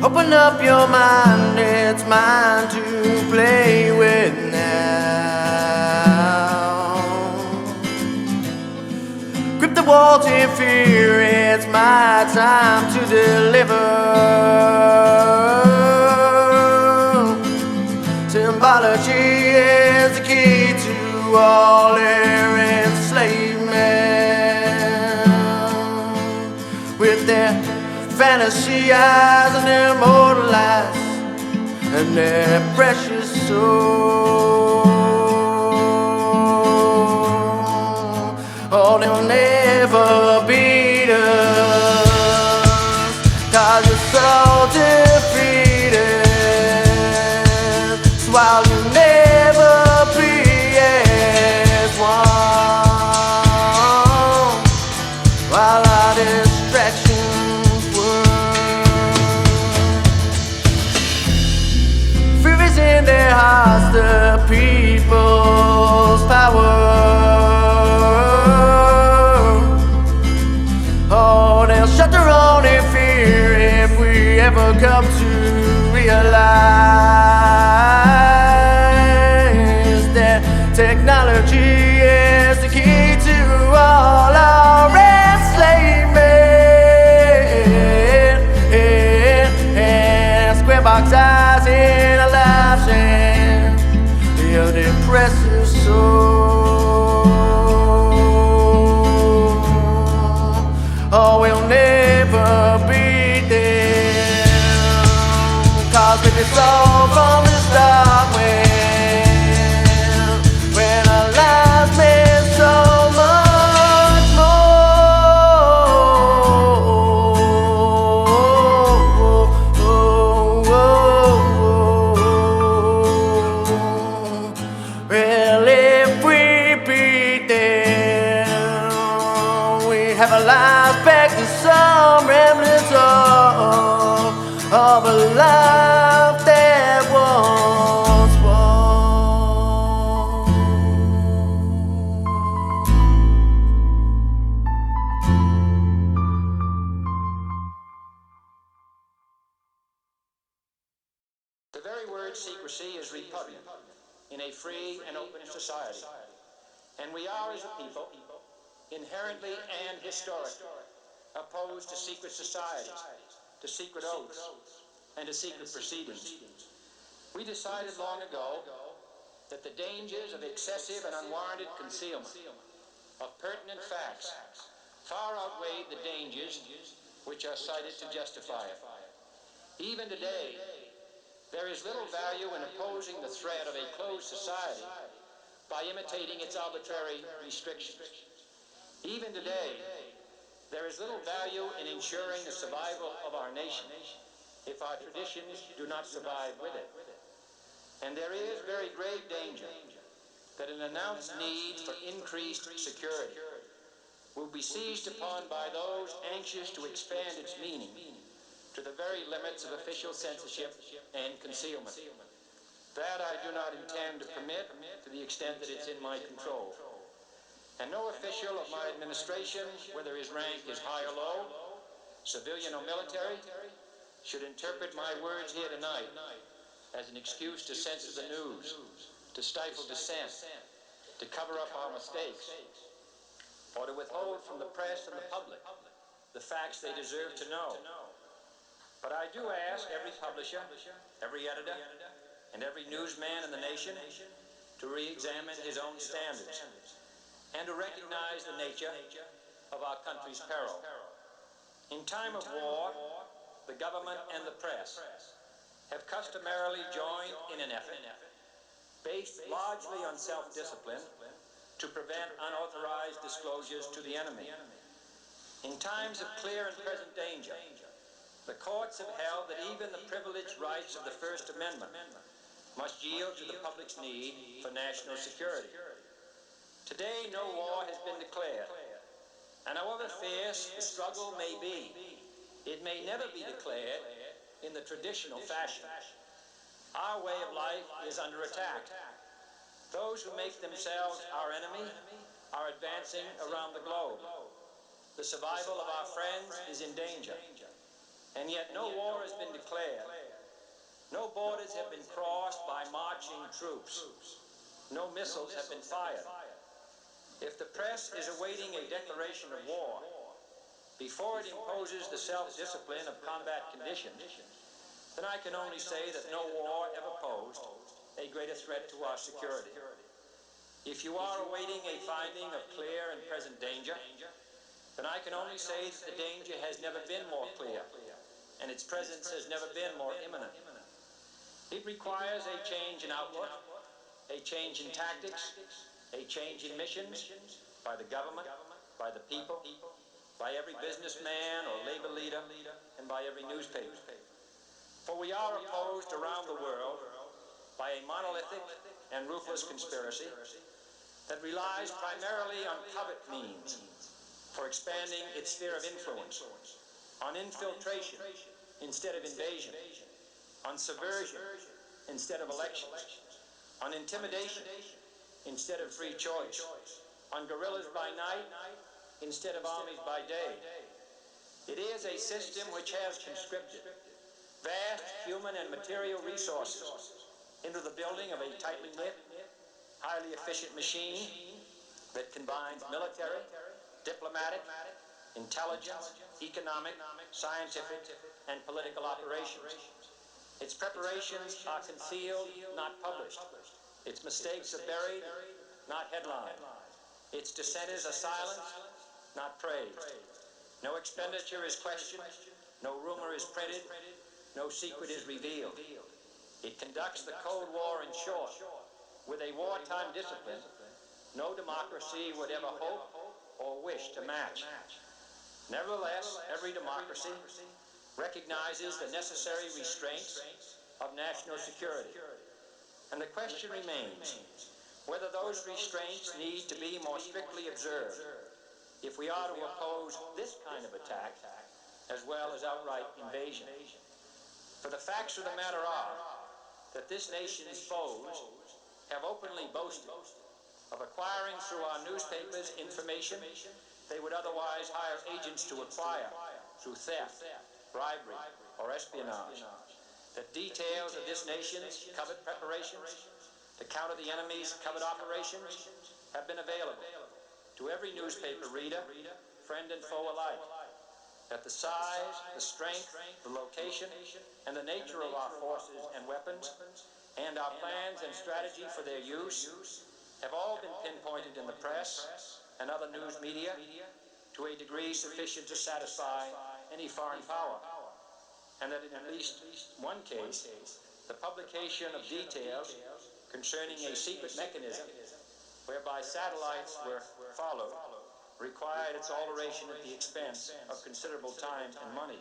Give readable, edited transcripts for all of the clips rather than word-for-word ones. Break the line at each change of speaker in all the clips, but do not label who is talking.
Open up your mind, it's mine to play with now. Grip the walls in fear, it's my time to deliver. Symbology is the key to all their enslavement. With their fantasy eyes and their mortal eyes and their precious soul. Oh, they'll never beat us, 'cause you're so defeated. So while you'll never be as one, while our distractions fear is in their hearts, the people's power. Oh, they'll shut their own in fear if we ever come to realize that technology is the key to all our enslavement. Square box eyes in a lives and your depressive soul. Oh, we'll never beat them, 'cause we've been so from the start when our lives meant so much more. Well, if we beat them, we have our lives back to some remnants of a life that once was.
The very word secrecy is repugnant in a free and open society, and we are, as a people, inherently and historically opposed to secret societies, to secret oaths, and to secret proceedings. We decided long ago that the dangers of excessive and unwarranted concealment of pertinent facts far outweighed the dangers which are cited to justify it. Even today, there is little value in opposing the threat of a closed society by imitating its arbitrary restrictions. Even today, there is little value in ensuring the survival of our nation if our traditions do not survive with it. And there is very grave danger that an announced need for increased security will be seized upon by those anxious to expand its meaning to the very limits of official censorship and concealment. That I do not intend to permit to the extent that it's in my control. And no official of my administration, whether his rank is high or low, civilian or military, should interpret my words here tonight as an excuse to censor the news, to stifle dissent, to cover up our mistakes, or to withhold from the press and the public the facts they deserve to know. But I do ask every publisher, every editor, and every newsman in the nation to re-examine his own standards and to recognize the nature of our country's peril. In time of war, the government and the press have customarily joined in an effort based largely on self-discipline to prevent unauthorized disclosures to the enemy. In times of clear and present danger, the courts have held that even the privileged rights of the First Amendment must yield to the public's need for national security. Today, no war has been declared, and however fierce the struggle may be, it may never be declared in the traditional fashion. Our way of life is under attack. Those who make themselves our enemy are advancing around the globe. The survival of our friends is in danger. And yet no war has been declared. No borders have been crossed by marching troops. No missiles have been fired. If the press is awaiting a declaration of war before it imposes the self-discipline of combat conditions, then I can only say that no war ever posed a greater threat to our security. If you are awaiting a finding of clear and present danger, then I can only say that the danger has never been more clear, and its presence has never been more imminent. It requires a change in outlook, a change in tactics, a change in missions by the government, by the people, by every businessman or labor leader, and by every newspaper. For we are opposed around the world by a monolithic and ruthless conspiracy that relies primarily on covert means for expanding its sphere of influence, on infiltration instead of invasion, on subversion instead of elections, on intimidation instead of free choice, on guerrillas by night instead of armies by day. It is a system which has conscripted vast human and material resources into the building of a tightly knit, highly efficient machine that combines military, diplomatic, intelligence, economic, scientific, and political operations. Its preparations are concealed, not published. Its mistakes are buried, not headlined. Its dissenters are silenced, not praised. No expenditure is questioned, no rumor is printed, no secret is revealed. It conducts the Cold War, in short, with a wartime discipline no democracy would ever hope or wish to match. Nevertheless, every democracy recognizes the necessary restraints of national security. And the question remains whether those restraints need to be more strictly observed if we are to oppose this kind of attack as well as outright invasion. For the facts of the matter are that this nation's foes have openly boasted of acquiring through our newspapers information they would otherwise hire agents to acquire through theft, bribery, or espionage. The details of this nation's covert preparations to counter the enemy's covert operations have been available to every newspaper reader, friend and foe alike. That the size, the strength, the location, and the nature of our forces and weapons, and our plans and strategy for their use, have all been pinpointed in the press and other news media to a degree sufficient to satisfy any foreign power, and that in at least one case, the publication of details concerning a secret mechanism whereby satellites were followed required its alteration at the expense of considerable time and money.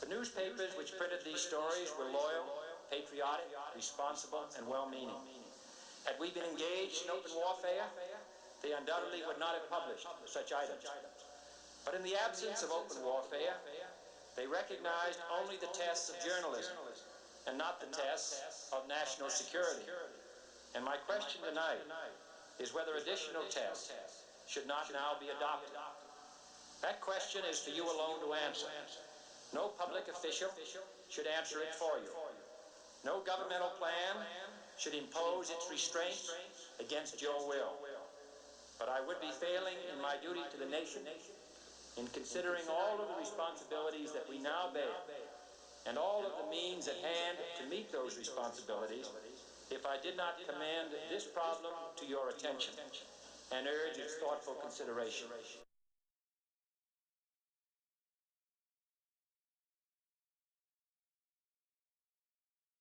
The newspapers which printed these stories were loyal, patriotic, responsible, and well-meaning. Had we been engaged in open warfare, they undoubtedly would not have published such items. But in the absence of open warfare, they recognized only the tests of journalism and not the tests of national security. And my question tonight is whether additional tests should not now be adopted. That question is for you alone to answer. No public official should answer it for you. No governmental plan should impose its restraints against your will. But I would be failing in my duty to the nation in considering all of the responsibilities that we now bear and all of the means at hand to meet those responsibilities if I did not commend this problem to your attention and urge its thoughtful consideration.